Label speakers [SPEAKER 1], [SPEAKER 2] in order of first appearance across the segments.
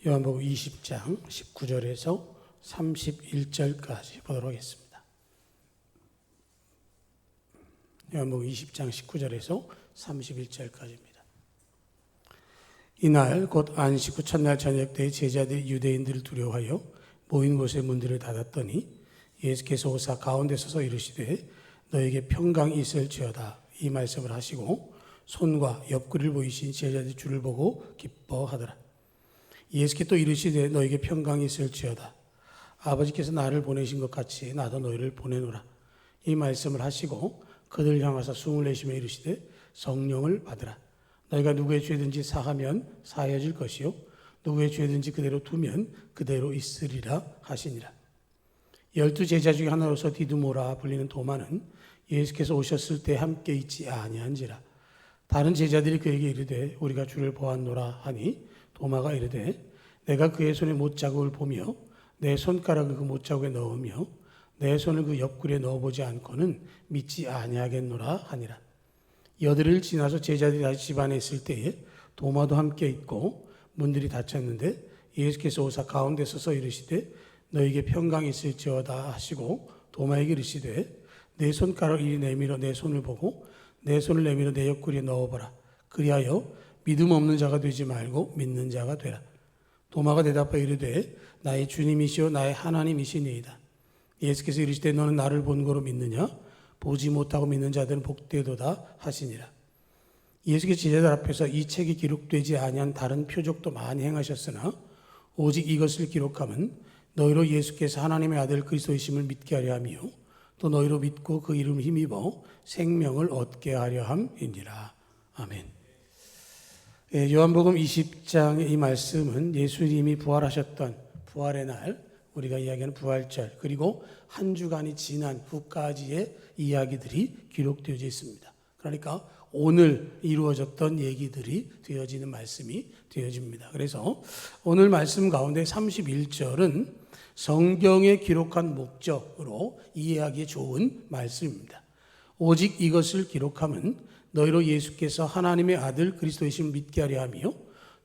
[SPEAKER 1] 요한복음 20장 19절에서 31절까지 보도록 하겠습니다. 요한복음 20장 19절에서 31절까지입니다. 이날 곧 안식 후 첫날 저녁 때 제자들이 유대인들을 두려워하여 모인 곳의 문들을 닫았더니 예수께서 오사 가운데 서서 이르시되 너에게 평강이 있을지어다 이 말씀을 하시고 손과 옆구리를 보이신 제자들이 주를 보고 기뻐하더라. 예수께 또 이르시되 너에게 평강이 있을지어다 아버지께서 나를 보내신 것 같이 나도 너희를 보내노라 이 말씀을 하시고 그들 향하사 숨을 내쉬며 이르시되 성령을 받으라. 너희가 누구의 죄든지 사하면 사하여질 것이요 누구의 죄든지 그대로 두면 그대로 있으리라 하시니라. 12 제자 중에 하나로서 디두모라 불리는 도마는 예수께서 오셨을 때 함께 있지 아니한지라. 다른 제자들이 그에게 이르되 우리가 주를 보았노라 하니 도마가 이르되 내가 그의 손에 못자국을 보며 내 손가락을 그 못자국에 넣으며 내 손을 그 옆구리에 넣어보지 않고는 믿지 아니하겠노라 하니라. 여드를 지나서 제자들이 다시 집 안에 있을 때에 도마도 함께 있고 문들이 닫혔는데 예수께서 오사 가운데 서서 이르시되 너에게 평강이 있을지어다 하시고 도마에게 이르시되 내 손가락을 이리 내밀어 내 손을 보고 내 손을 내밀어 내 옆구리에 넣어보라. 그리하여 믿음 없는 자가 되지 말고 믿는 자가 되라. 도마가 대답하여 이르되 나의 주님이시오 나의 하나님이시니이다. 예수께서 이르시되 너는 나를 본 거로 믿느냐? 보지 못하고 믿는 자들은 복되도다 하시니라. 예수께서 제자들 앞에서 이 책이 기록되지 아니한 다른 표적도 많이 행하셨으나 오직 이것을 기록함은 너희로 예수께서 하나님의 아들 그리스도이심을 믿게 하려 하며 또 너희로 믿고 그 이름을 힘입어 생명을 얻게 하려 함이니라. 아멘. 요한복음 20장의 이 말씀은 예수님이 부활하셨던 부활의 날, 우리가 이야기하는 부활절, 그리고 한 주간이 지난 후까지의 이야기들이 기록되어 있습니다. 그러니까 오늘 이루어졌던 얘기들이 되어지는 말씀이 되어집니다. 그래서 오늘 말씀 가운데 31절은 성경에 기록한 목적으로 이해하기 좋은 말씀입니다. 오직 이것을 기록함은 너희로 예수께서 하나님의 아들 그리스도이심을 믿게 하려 하며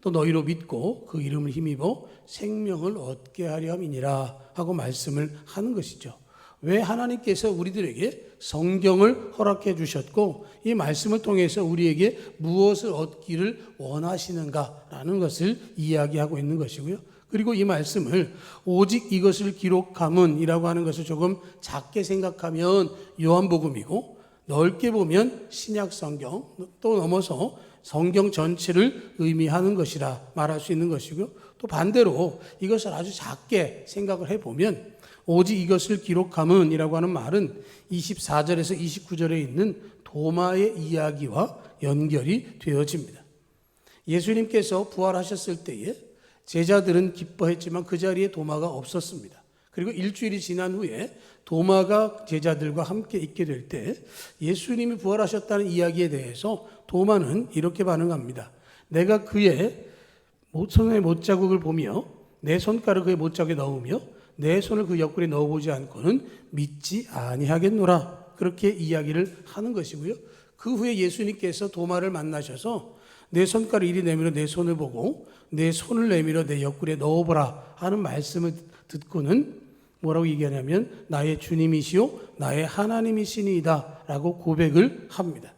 [SPEAKER 1] 또 너희로 믿고 그 이름을 힘입어 생명을 얻게 하려 함이니라 하고 말씀을 하는 것이죠. 왜 하나님께서 우리들에게 성경을 허락해 주셨고 이 말씀을 통해서 우리에게 무엇을 얻기를 원하시는가라는 것을 이야기하고 있는 것이고요. 그리고 이 말씀을 오직 이것을 기록함은 이라고 하는 것을 조금 작게 생각하면 요한복음이고 넓게 보면 신약 성경 또 넘어서 성경 전체를 의미하는 것이라 말할 수 있는 것이고요. 또 반대로 이것을 아주 작게 생각을 해보면 오직 이것을 기록함은 이라고 하는 말은 24절에서 29절에 있는 도마의 이야기와 연결이 되어집니다. 예수님께서 부활하셨을 때에 제자들은 기뻐했지만 그 자리에 도마가 없었습니다. 그리고 일주일이 지난 후에 도마가 제자들과 함께 있게 될 때 예수님이 부활하셨다는 이야기에 대해서 도마는 이렇게 반응합니다. 내가 그의 손의 못자국을 보며 내 손가락을 그의 못자국에 넣으며 내 손을 그 옆구리에 넣어보지 않고는 믿지 아니하겠노라. 그렇게 이야기를 하는 것이고요. 그 후에 예수님께서 도마를 만나셔서 내 손가락을 이리 내밀어 내 손을 보고 내 손을 내밀어 내 옆구리에 넣어보라 하는 말씀을 듣고는 뭐라고 얘기하냐면 나의 주님이시오 나의 하나님이시니이다 라고 고백을 합니다.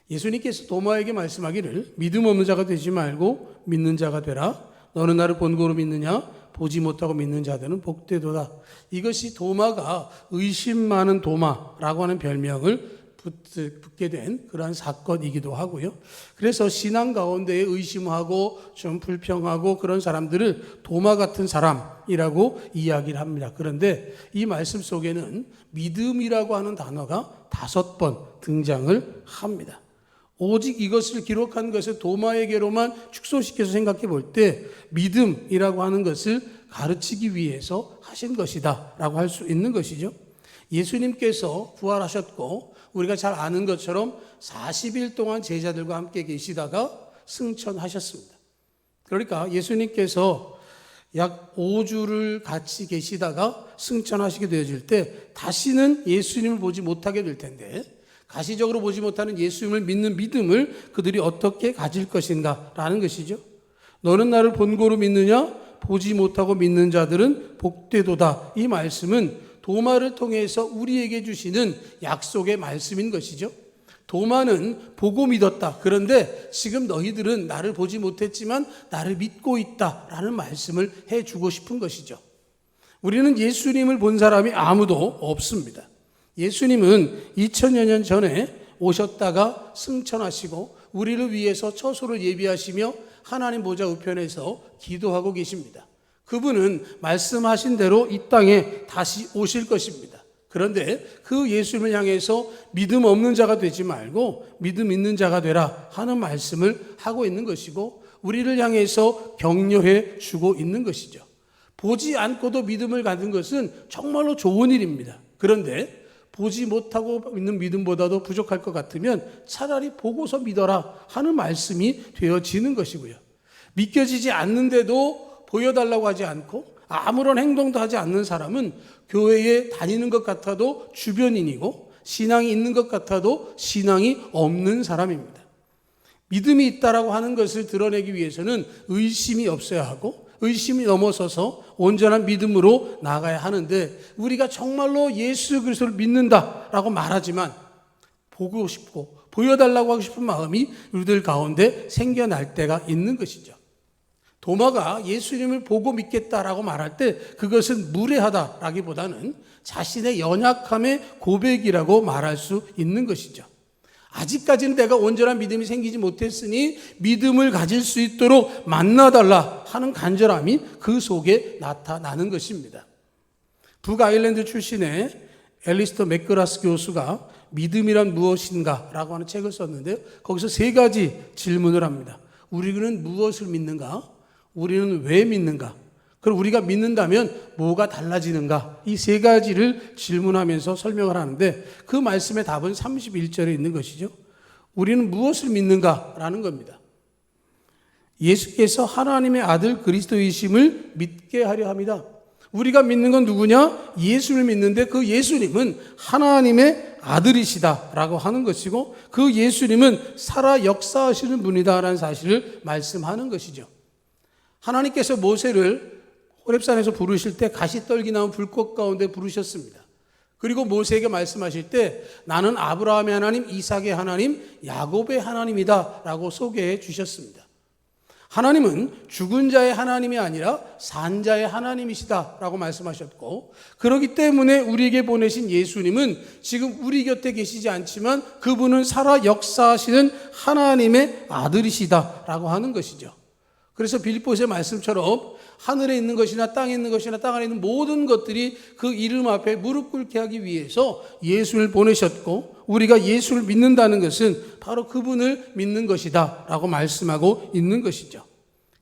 [SPEAKER 1] 예수님께서 도마에게 말씀하기를 믿음 없는 자가 되지 말고 믿는 자가 되라. 너는 나를 본 거로 믿느냐? 보지 못하고 믿는 자들은 복되도다. 이것이 도마가 의심 많은 도마라고 하는 별명을 붙게 된 그러한 사건이기도 하고요. 그래서 신앙 가운데 의심하고 좀 불평하고 그런 사람들을 도마 같은 사람이라고 이야기를 합니다. 그런데 이 말씀 속에는 믿음이라고 하는 단어가 5번 등장을 합니다. 오직 이것을 기록한 것을 도마에게로만 축소시켜서 생각해 볼 때 믿음이라고 하는 것을 가르치기 위해서 하신 것이다 라고 할 수 있는 것이죠. 예수님께서 부활하셨고 우리가 잘 아는 것처럼 40일 동안 제자들과 함께 계시다가 승천하셨습니다. 그러니까 예수님께서 약 5주를 같이 계시다가 승천하시게 되어질 때 다시는 예수님을 보지 못하게 될 텐데 가시적으로 보지 못하는 예수님을 믿는 믿음을 그들이 어떻게 가질 것인가라는 것이죠. 너는 나를 본고로 믿느냐? 보지 못하고 믿는 자들은 복되도다. 이 말씀은 도마를 통해서 우리에게 주시는 약속의 말씀인 것이죠. 도마는 보고 믿었다. 그런데 지금 너희들은 나를 보지 못했지만 나를 믿고 있다라는 말씀을 해주고 싶은 것이죠. 우리는 예수님을 본 사람이 아무도 없습니다. 예수님은 2000여 년 전에 오셨다가 승천하시고 우리를 위해서 처소를 예비하시며 하나님 보좌 우편에서 기도하고 계십니다. 그분은 말씀하신 대로 이 땅에 다시 오실 것입니다. 그런데 그 예수님을 향해서 믿음 없는 자가 되지 말고 믿음 있는 자가 되라 하는 말씀을 하고 있는 것이고 우리를 향해서 격려해 주고 있는 것이죠. 보지 않고도 믿음을 갖는 것은 정말로 좋은 일입니다. 그런데 보지 못하고 있는 믿음보다도 부족할 것 같으면 차라리 보고서 믿어라 하는 말씀이 되어지는 것이고요. 믿겨지지 않는데도 보여달라고 하지 않고 아무런 행동도 하지 않는 사람은 교회에 다니는 것 같아도 주변인이고 신앙이 있는 것 같아도 신앙이 없는 사람입니다. 믿음이 있다라고 하는 것을 드러내기 위해서는 의심이 없어야 하고 의심이 넘어서서 온전한 믿음으로 나가야 하는데 우리가 정말로 예수 그리스도를 믿는다라고 말하지만 보고 싶고 보여달라고 하고 싶은 마음이 우리들 가운데 생겨날 때가 있는 것이죠. 도마가 예수님을 보고 믿겠다라고 말할 때 그것은 무례하다라기보다는 자신의 연약함의 고백이라고 말할 수 있는 것이죠. 아직까지는 내가 온전한 믿음이 생기지 못했으니 믿음을 가질 수 있도록 만나달라 하는 간절함이 그 속에 나타나는 것입니다. 북아일랜드 출신의 앨리스터 맥그라스 교수가 믿음이란 무엇인가 라고 하는 책을 썼는데요. 거기서 3가지 질문을 합니다. 우리는 무엇을 믿는가? 우리는 왜 믿는가? 그럼 우리가 믿는다면 뭐가 달라지는가? 이 3가지를 질문하면서 설명을 하는데 그 말씀의 답은 31절에 있는 것이죠. 우리는 무엇을 믿는가라는 겁니다. 예수께서 하나님의 아들 그리스도이심을 믿게 하려 합니다. 우리가 믿는 건 누구냐? 예수를 믿는데 그 예수님은 하나님의 아들이시다라고 하는 것이고 그 예수님은 살아 역사하시는 분이다라는 사실을 말씀하는 것이죠. 하나님께서 모세를 호렙산에서 부르실 때 가시떨기 나온 불꽃 가운데 부르셨습니다. 그리고 모세에게 말씀하실 때 나는 아브라함의 하나님, 이삭의 하나님, 야곱의 하나님이다 라고 소개해 주셨습니다. 하나님은 죽은 자의 하나님이 아니라 산 자의 하나님이시다 라고 말씀하셨고 그렇기 때문에 우리에게 보내신 예수님은 지금 우리 곁에 계시지 않지만 그분은 살아 역사하시는 하나님의 아들이시다 라고 하는 것이죠. 그래서 빌립보서의 말씀처럼 하늘에 있는 것이나 땅에 있는 것이나 땅 안에 있는 모든 것들이 그 이름 앞에 무릎 꿇게 하기 위해서 예수를 보내셨고 우리가 예수를 믿는다는 것은 바로 그분을 믿는 것이다 라고 말씀하고 있는 것이죠.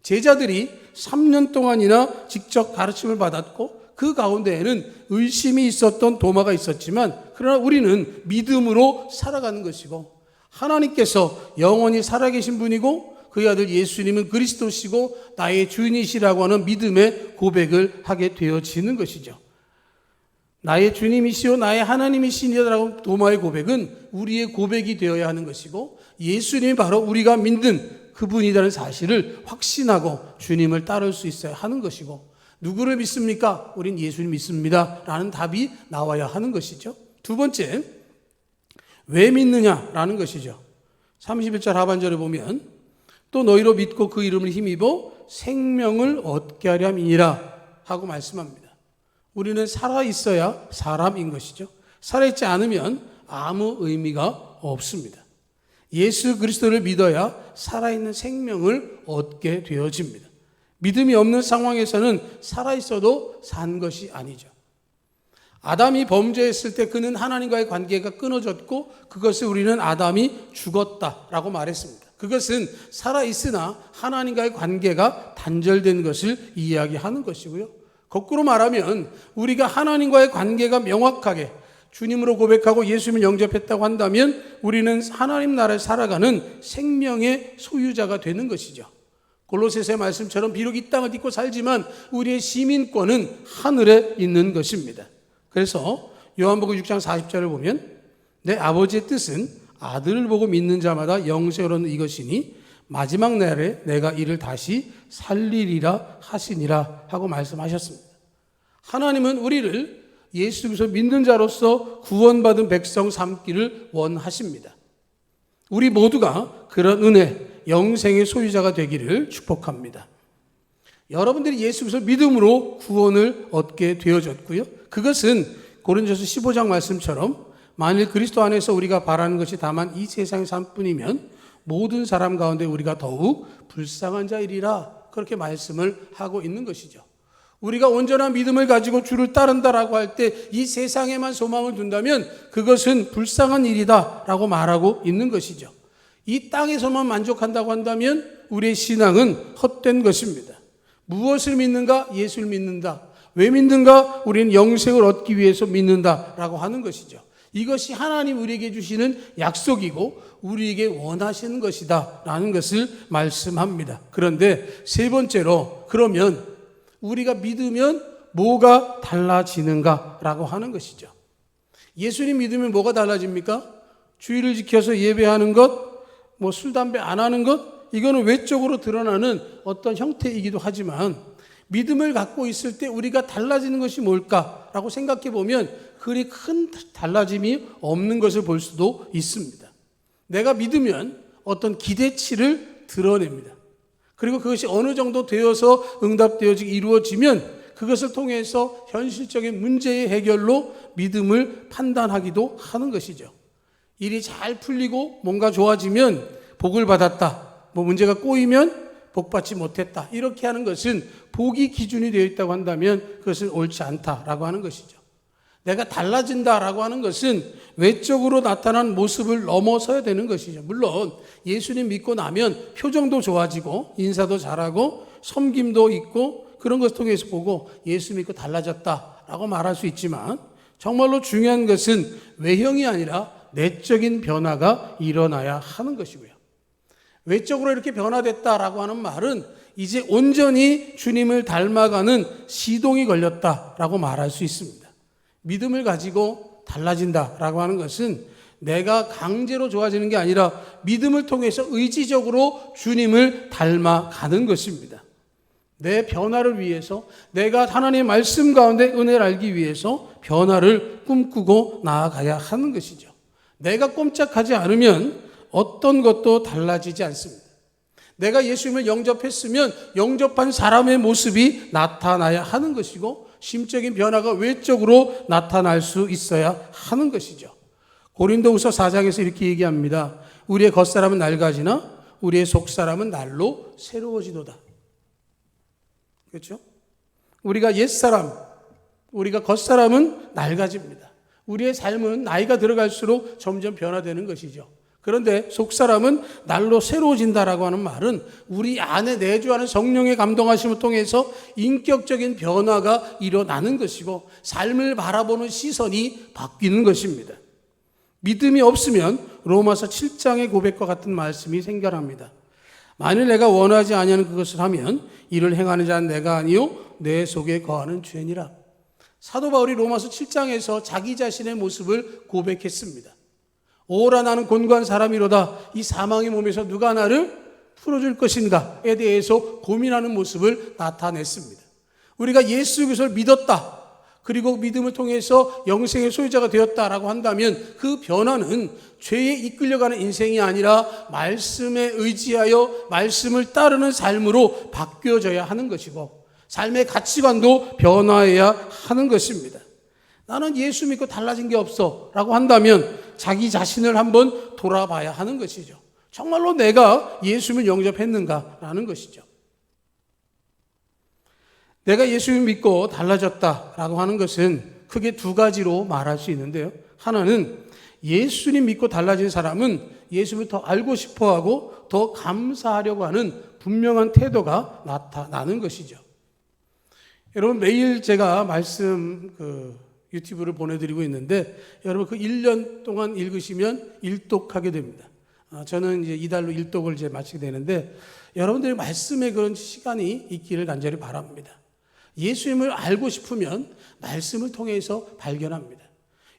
[SPEAKER 1] 제자들이 3년 동안이나 직접 가르침을 받았고 그 가운데에는 의심이 있었던 도마가 있었지만 그러나 우리는 믿음으로 살아가는 것이고 하나님께서 영원히 살아계신 분이고 그의 아들 예수님은 그리스도시고 나의 주인이시라고 하는 믿음의 고백을 하게 되어지는 것이죠. 나의 주님이시오 나의 하나님이시니라고 도마의 고백은 우리의 고백이 되어야 하는 것이고 예수님이 바로 우리가 믿는 그분이라는 사실을 확신하고 주님을 따를 수 있어야 하는 것이고 누구를 믿습니까? 우린 예수님 믿습니다 라는 답이 나와야 하는 것이죠. 두 번째, 왜 믿느냐라는 것이죠. 31절 하반절에 보면 또 너희로 믿고 그 이름을 힘입어 생명을 얻게 하려 함이니라 하고 말씀합니다. 우리는 살아있어야 사람인 것이죠. 살아있지 않으면 아무 의미가 없습니다. 예수 그리스도를 믿어야 살아있는 생명을 얻게 되어집니다. 믿음이 없는 상황에서는 살아있어도 산 것이 아니죠. 아담이 범죄했을 때 그는 하나님과의 관계가 끊어졌고 그것을 우리는 아담이 죽었다라고 말했습니다. 그것은 살아있으나 하나님과의 관계가 단절된 것을 이야기하는 것이고요. 거꾸로 말하면 우리가 하나님과의 관계가 명확하게 주님으로 고백하고 예수님을 영접했다고 한다면 우리는 하나님 나라에 살아가는 생명의 소유자가 되는 것이죠. 골로새서의 말씀처럼 비록 이 땅을 딛고 살지만 우리의 시민권은 하늘에 있는 것입니다. 그래서 요한복음 6장 40절을 보면 내 아버지의 뜻은 아들을 보고 믿는 자마다 영생을 얻는 이것이니 마지막 날에 내가 이를 다시 살리리라 하시니라 하고 말씀하셨습니다. 하나님은 우리를 예수 그리스도 믿는 자로서 구원받은 백성 삼기를 원하십니다. 우리 모두가 그런 은혜, 영생의 소유자가 되기를 축복합니다. 여러분들이 예수 그리스도 믿음으로 구원을 얻게 되어졌고요. 그것은 고린도서 15장 말씀처럼 만일 그리스도 안에서 우리가 바라는 것이 다만 이 세상의 삶뿐이면 모든 사람 가운데 우리가 더욱 불쌍한 자이리라, 그렇게 말씀을 하고 있는 것이죠. 우리가 온전한 믿음을 가지고 주를 따른다라고 할 때 이 세상에만 소망을 둔다면 그것은 불쌍한 일이다라고 말하고 있는 것이죠. 이 땅에서만 만족한다고 한다면 우리의 신앙은 헛된 것입니다. 무엇을 믿는가? 예수를 믿는다. 왜 믿는가? 우리는 영생을 얻기 위해서 믿는다라고 하는 것이죠. 이것이 하나님 우리에게 주시는 약속이고 우리에게 원하시는 것이다 라는 것을 말씀합니다. 그런데 세 번째로, 그러면 우리가 믿으면 뭐가 달라지는가 라고 하는 것이죠. 예수님 믿으면 뭐가 달라집니까? 주의를 지켜서 예배하는 것, 술, 담배 안 하는 것, 이거는 외적으로 드러나는 어떤 형태이기도 하지만 믿음을 갖고 있을 때 우리가 달라지는 것이 뭘까라고 생각해 보면 그리 큰 달라짐이 없는 것을 볼 수도 있습니다. 내가 믿으면 어떤 기대치를 드러냅니다. 그리고 그것이 어느 정도 되어서 응답되어지고 이루어지면 그것을 통해서 현실적인 문제의 해결로 믿음을 판단하기도 하는 것이죠. 일이 잘 풀리고 뭔가 좋아지면 복을 받았다. 문제가 꼬이면 복받지 못했다. 이렇게 하는 것은 복이 기준이 되어 있다고 한다면 그것은 옳지 않다라고 하는 것이죠. 내가 달라진다라고 하는 것은 외적으로 나타난 모습을 넘어서야 되는 것이죠. 물론 예수님 믿고 나면 표정도 좋아지고 인사도 잘하고 섬김도 있고 그런 것을 통해서 보고 예수 믿고 달라졌다라고 말할 수 있지만 정말로 중요한 것은 외형이 아니라 내적인 변화가 일어나야 하는 것이고요. 외적으로 이렇게 변화됐다라고 하는 말은 이제 온전히 주님을 닮아가는 시동이 걸렸다라고 말할 수 있습니다. 믿음을 가지고 달라진다라고 하는 것은 내가 강제로 좋아지는 게 아니라 믿음을 통해서 의지적으로 주님을 닮아가는 것입니다. 내 변화를 위해서, 내가 하나님의 말씀 가운데 은혜를 알기 위해서 변화를 꿈꾸고 나아가야 하는 것이죠. 내가 꼼짝하지 않으면 어떤 것도 달라지지 않습니다. 내가 예수님을 영접했으면 영접한 사람의 모습이 나타나야 하는 것이고 심적인 변화가 외적으로 나타날 수 있어야 하는 것이죠. 고린도후서 4장에서 이렇게 얘기합니다. 우리의 겉사람은 낡아지나 우리의 속사람은 날로 새로워지도다. 그렇죠? 우리가 옛사람, 우리가 겉사람은 낡아집니다. 우리의 삶은 나이가 들어갈수록 점점 변화되는 것이죠. 그런데 속사람은 날로 새로워진다라고 하는 말은 우리 안에 내주하는 성령의 감동하심을 통해서 인격적인 변화가 일어나는 것이고 삶을 바라보는 시선이 바뀌는 것입니다. 믿음이 없으면 로마서 7장의 고백과 같은 말씀이 생겨납니다. 만일 내가 원하지 아니하는 그것을 하면 이를 행하는 자는 내가 아니요 내 속에 거하는 죄니라. 사도 바울이 로마서 7장에서 자기 자신의 모습을 고백했습니다. 오라 나는 곤고한 사람이로다. 이 사망의 몸에서 누가 나를 풀어줄 것인가에 대해서 고민하는 모습을 나타냈습니다. 우리가 예수 그리스도를 믿었다. 그리고 믿음을 통해서 영생의 소유자가 되었다라고 한다면 그 변화는 죄에 이끌려가는 인생이 아니라 말씀에 의지하여 말씀을 따르는 삶으로 바뀌어져야 하는 것이고 삶의 가치관도 변화해야 하는 것입니다. 나는 예수 믿고 달라진 게 없어 라고 한다면 자기 자신을 한번 돌아봐야 하는 것이죠. 정말로 내가 예수님을 영접했는가라는 것이죠. 내가 예수님을 믿고 달라졌다라고 하는 것은 크게 두 가지로 말할 수 있는데요. 하나는 예수님 믿고 달라진 사람은 예수님을 더 알고 싶어하고 더 감사하려고 하는 분명한 태도가 나타나는 것이죠. 여러분 매일 제가 말씀 유튜브를 보내드리고 있는데 여러분 그 1년 동안 읽으시면 일독하게 됩니다. 저는 이제 이달로 일독을 이제 마치게 되는데 여러분들이 말씀에 그런 시간이 있기를 간절히 바랍니다. 예수님을 알고 싶으면 말씀을 통해서 발견합니다.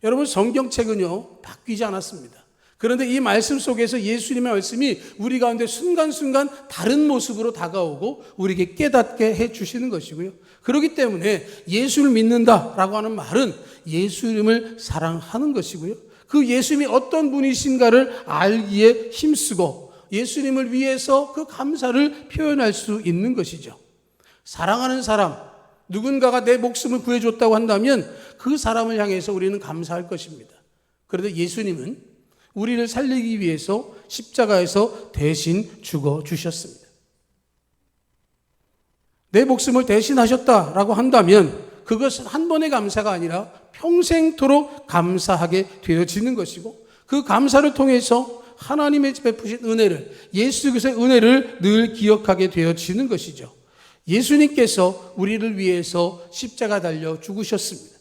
[SPEAKER 1] 여러분 성경책은요 바뀌지 않았습니다. 그런데 이 말씀 속에서 예수님의 말씀이 우리 가운데 순간순간 다른 모습으로 다가오고 우리에게 깨닫게 해 주시는 것이고요. 그렇기 때문에 예수를 믿는다라고 하는 말은 예수님을 사랑하는 것이고요. 그 예수님이 어떤 분이신가를 알기에 힘쓰고 예수님을 위해서 그 감사를 표현할 수 있는 것이죠. 사랑하는 사람, 누군가가 내 목숨을 구해줬다고 한다면 그 사람을 향해서 우리는 감사할 것입니다. 그런데 예수님은 우리를 살리기 위해서 십자가에서 대신 죽어주셨습니다. 내 목숨을 대신하셨다라고 한다면 그것은 한 번의 감사가 아니라 평생토록 감사하게 되어지는 것이고, 그 감사를 통해서 하나님의 베푸신 은혜를, 예수 그리스도의 은혜를 늘 기억하게 되어지는 것이죠. 예수님께서 우리를 위해서 십자가 달려 죽으셨습니다.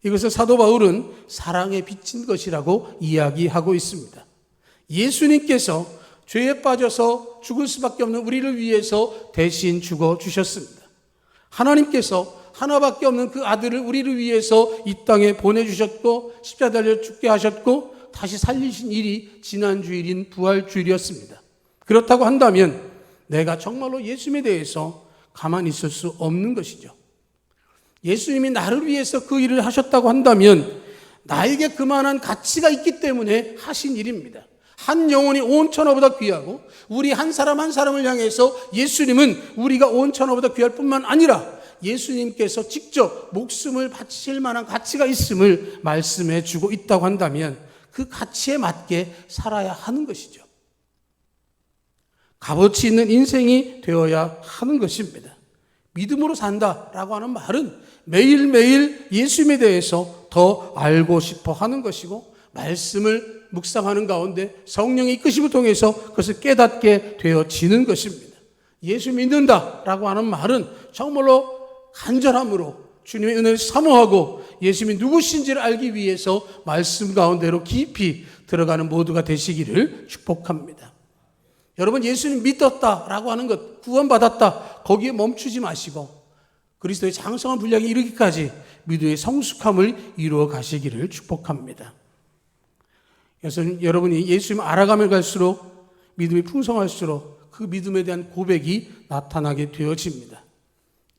[SPEAKER 1] 이것을 사도 바울은 사랑에 비친 것이라고 이야기하고 있습니다. 예수님께서 죄에 빠져서 죽을 수밖에 없는 우리를 위해서 대신 죽어 주셨습니다. 하나님께서 하나밖에 없는 그 아들을 우리를 위해서 이 땅에 보내주셨고 십자가 달려 죽게 하셨고 다시 살리신 일이 지난 주일인 부활 주일이었습니다. 그렇다고 한다면 내가 정말로 예수님에 대해서 가만히 있을 수 없는 것이죠. 예수님이 나를 위해서 그 일을 하셨다고 한다면 나에게 그만한 가치가 있기 때문에 하신 일입니다. 한 영혼이 온 천하보다 귀하고 우리 한 사람 한 사람을 향해서 예수님은 우리가 온 천하보다 귀할 뿐만 아니라 예수님께서 직접 목숨을 바칠 만한 가치가 있음을 말씀해 주고 있다고 한다면 그 가치에 맞게 살아야 하는 것이죠. 값어치 있는 인생이 되어야 하는 것입니다. 믿음으로 산다라고 하는 말은 매일매일 예수님에 대해서 더 알고 싶어 하는 것이고, 말씀을 묵상하는 가운데 성령의 이끄심을 통해서 그것을 깨닫게 되어지는 것입니다. 예수 믿는다라고 하는 말은 정말로 간절함으로 주님의 은혜를 사모하고 예수님이 누구신지를 알기 위해서 말씀 가운데로 깊이 들어가는 모두가 되시기를 축복합니다. 여러분, 예수님 믿었다라고 하는 것, 구원받았다, 거기에 멈추지 마시고 그리스도의 장성한 분량에 이르기까지 믿음의 성숙함을 이루어 가시기를 축복합니다. 그래서 여러분이 예수님을 알아가면 갈수록 믿음이 풍성할수록 그 믿음에 대한 고백이 나타나게 되어집니다.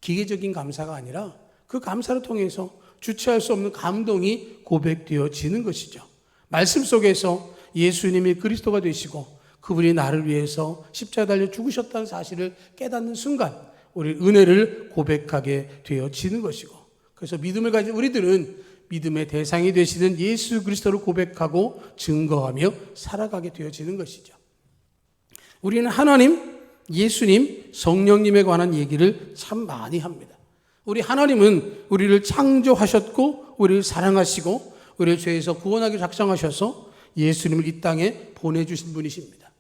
[SPEAKER 1] 기계적인 감사가 아니라 그 감사를 통해서 주체할 수 없는 감동이 고백되어지는 것이죠. 말씀 속에서 예수님이 그리스도가 되시고 그분이 나를 위해서 십자가에 달려 죽으셨다는 사실을 깨닫는 순간 우리 은혜를 고백하게 되어지는 것이고, 그래서 믿음을 가진 우리들은 믿음의 대상이 되시는 예수 그리스도를 고백하고 증거하며 살아가게 되어지는 것이죠. 우리는 하나님, 예수님, 성령님에 관한 얘기를 참 많이 합니다. 우리 하나님은 우리를 창조하셨고 우리를 사랑하시고 우리를 죄에서 구원하기 작정하셔서 예수님을 이 땅에 보내주신 분이십니다.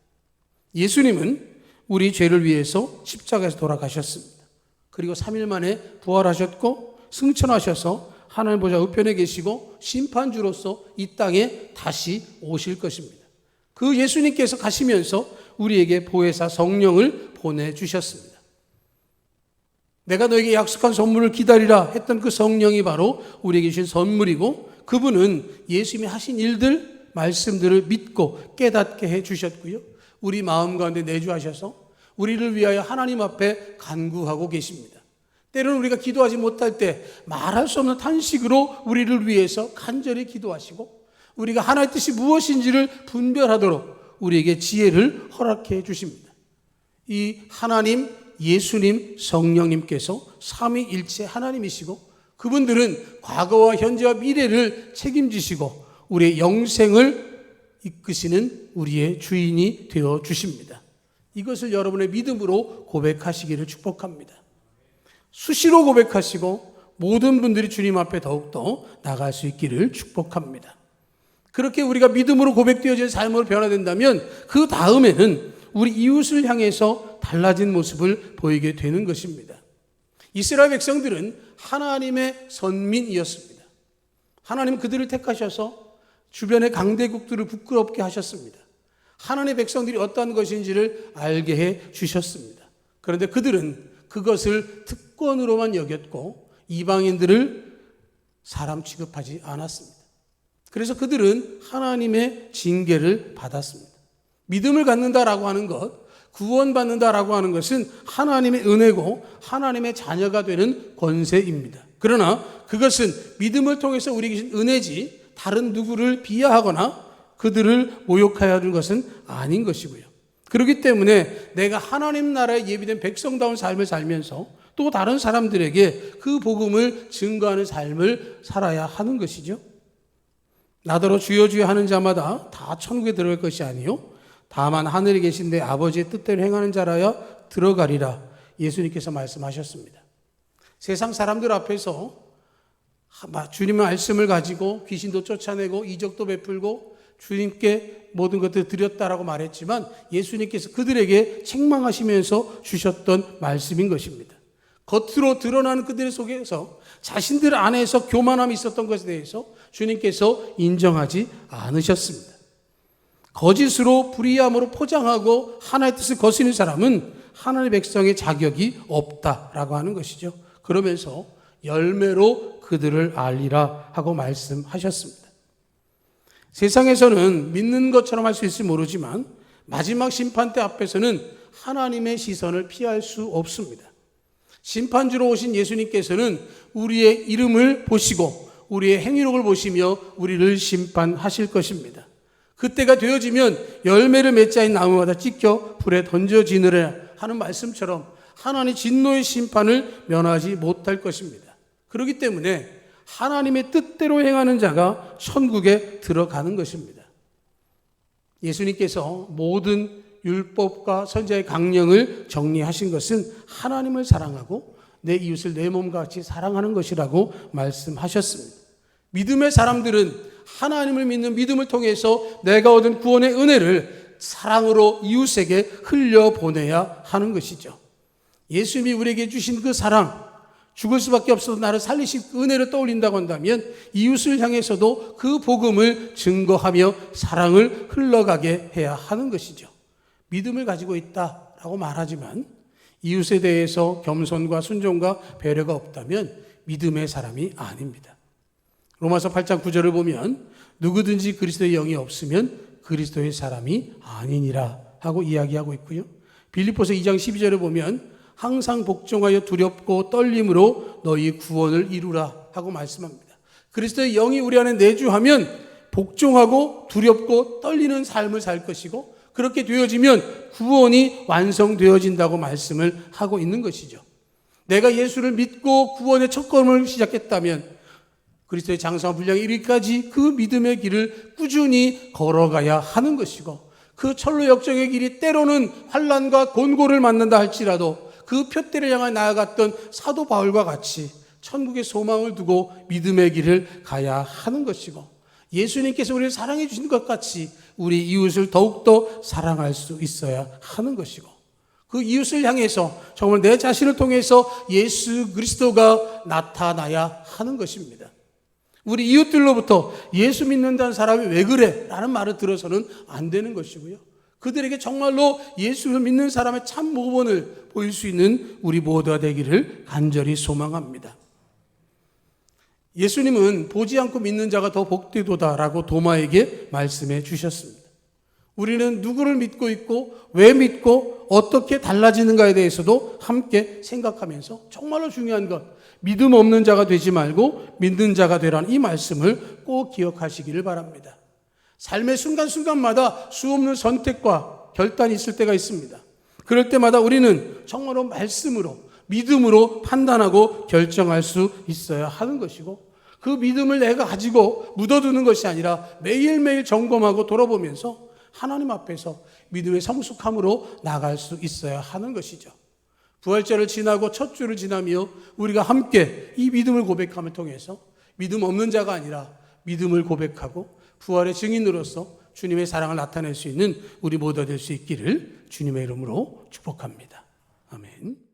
[SPEAKER 1] 예수님은 우리 죄를 위해서 십자가에서 돌아가셨습니다. 그리고 3일 만에 부활하셨고 승천하셔서 하나님 보좌 우편에 계시고 심판주로서 이 땅에 다시 오실 것입니다. 그 예수님께서 가시면서 우리에게 보혜사 성령을 보내주셨습니다. 내가 너에게 약속한 선물을 기다리라 했던 그 성령이 바로 우리에게 주신 선물이고, 그분은 예수님이 하신 일들, 말씀들을 믿고 깨닫게 해주셨고요, 우리 마음 가운데 내주하셔서 우리를 위하여 하나님 앞에 간구하고 계십니다. 때로는 우리가 기도하지 못할 때 말할 수 없는 탄식으로 우리를 위해서 간절히 기도하시고 우리가 하나님의 뜻이 무엇인지를 분별하도록 우리에게 지혜를 허락해 주십니다. 이 하나님, 예수님, 성령님께서 삼위일체 하나님이시고 그분들은 과거와 현재와 미래를 책임지시고 우리의 영생을 이끄시는 우리의 주인이 되어 주십니다. 이것을 여러분의 믿음으로 고백하시기를 축복합니다. 수시로 고백하시고 모든 분들이 주님 앞에 더욱더 나갈 수 있기를 축복합니다. 그렇게 우리가 믿음으로 고백되어진 삶으로 변화된다면 그 다음에는 우리 이웃을 향해서 달라진 모습을 보이게 되는 것입니다. 이스라엘 백성들은 하나님의 선민이었습니다. 하나님 그들을 택하셔서 주변의 강대국들을 부끄럽게 하셨습니다. 하나님의 백성들이 어떠한 것인지를 알게 해 주셨습니다. 그런데 그들은 그것을 특권으로만 여겼고 이방인들을 사람 취급하지 않았습니다. 그래서 그들은 하나님의 징계를 받았습니다. 믿음을 갖는다라고 하는 것, 구원받는다라고 하는 것은 하나님의 은혜고 하나님의 자녀가 되는 권세입니다. 그러나 그것은 믿음을 통해서 우리에게 주신 은혜지 다른 누구를 비하하거나 그들을 모욕하여 하는 것은 아닌 것이고요. 그렇기 때문에 내가 하나님 나라에 예비된 백성다운 삶을 살면서 또 다른 사람들에게 그 복음을 증거하는 삶을 살아야 하는 것이죠. 나더러 주여 주여 하는 자마다 다 천국에 들어갈 것이 아니요 다만 하늘에 계신 내 아버지의 뜻대로 행하는 자라야 들어가리라 예수님께서 말씀하셨습니다. 세상 사람들 앞에서 주님의 말씀을 가지고 귀신도 쫓아내고 이적도 베풀고 주님께 모든 것들을 드렸다라고 말했지만 예수님께서 그들에게 책망하시면서 주셨던 말씀인 것입니다. 겉으로 드러나는 그들 속에서 자신들 안에서 교만함이 있었던 것에 대해서 주님께서 인정하지 않으셨습니다. 거짓으로 불의함으로 포장하고 하나의 뜻을 거스르는 사람은 하나님의 백성의 자격이 없다라고 하는 것이죠. 그러면서 열매로 그들을 알리라 하고 말씀하셨습니다. 세상에서는 믿는 것처럼 할 수 있을지 모르지만 마지막 심판대 앞에서는 하나님의 시선을 피할 수 없습니다. 심판주로 오신 예수님께서는 우리의 이름을 보시고 우리의 행위록을 보시며 우리를 심판하실 것입니다. 그때가 되어지면 열매를 맺지 않은 나무마다 찢겨 불에 던져지느라 하는 말씀처럼 하나님의 진노의 심판을 면하지 못할 것입니다. 그렇기 때문에 하나님의 뜻대로 행하는 자가 천국에 들어가는 것입니다. 예수님께서 모든 율법과 선지자의 강령을 정리하신 것은 하나님을 사랑하고 내 이웃을 내 몸과 같이 사랑하는 것이라고 말씀하셨습니다. 믿음의 사람들은 하나님을 믿는 믿음을 통해서 내가 얻은 구원의 은혜를 사랑으로 이웃에게 흘려보내야 하는 것이죠. 예수님이 우리에게 주신 그 사랑, 죽을 수밖에 없어서 나를 살리신 은혜를 떠올린다고 한다면 이웃을 향해서도 그 복음을 증거하며 사랑을 흘러가게 해야 하는 것이죠. 믿음을 가지고 있다라고 말하지만 이웃에 대해서 겸손과 순종과 배려가 없다면 믿음의 사람이 아닙니다. 로마서 8장 9절을 보면 누구든지 그리스도의 영이 없으면 그리스도의 사람이 아니니라 하고 이야기하고 있고요. 빌립보서 2장 12절을 보면 항상 복종하여 두렵고 떨림으로 너희 구원을 이루라 하고 말씀합니다. 그리스도의 영이 우리 안에 내주하면 복종하고 두렵고 떨리는 삶을 살 것이고 그렇게 되어지면 구원이 완성되어진다고 말씀을 하고 있는 것이죠. 내가 예수를 믿고 구원의 첫걸음을 시작했다면 그리스도의 장성한 분량에 이르기까지 그 믿음의 길을 꾸준히 걸어가야 하는 것이고 그 철로 역정의 길이 때로는 환난과 곤고를 만난다 할지라도 그 표대를 향해 나아갔던 사도 바울과 같이 천국의 소망을 두고 믿음의 길을 가야 하는 것이고 예수님께서 우리를 사랑해 주신 것 같이 우리 이웃을 더욱더 사랑할 수 있어야 하는 것이고 그 이웃을 향해서 정말 내 자신을 통해서 예수 그리스도가 나타나야 하는 것입니다. 우리 이웃들로부터 예수 믿는다는 사람이 왜 그래? 라는 말을 들어서는 안 되는 것이고요. 그들에게 정말로 예수를 믿는 사람의 참 모범을 보일 수 있는 우리 모두가 되기를 간절히 소망합니다. 예수님은 보지 않고 믿는 자가 더 복되도다라고 도마에게 말씀해 주셨습니다. 우리는 누구를 믿고 있고 왜 믿고 어떻게 달라지는가에 대해서도 함께 생각하면서 정말로 중요한 것 믿음 없는 자가 되지 말고 믿는 자가 되라는 이 말씀을 꼭 기억하시기를 바랍니다. 삶의 순간순간마다 수없는 선택과 결단이 있을 때가 있습니다. 그럴 때마다 우리는 정말로 말씀으로 믿음으로 판단하고 결정할 수 있어야 하는 것이고 그 믿음을 내가 가지고 묻어두는 것이 아니라 매일매일 점검하고 돌아보면서 하나님 앞에서 믿음의 성숙함으로 나갈 수 있어야 하는 것이죠. 부활절을 지나고 첫 주를 지나며 우리가 함께 이 믿음을 고백함을 통해서 믿음 없는 자가 아니라 믿음을 고백하고 부활의 증인으로서 주님의 사랑을 나타낼 수 있는 우리 모두가 될 수 있기를 주님의 이름으로 축복합니다. 아멘.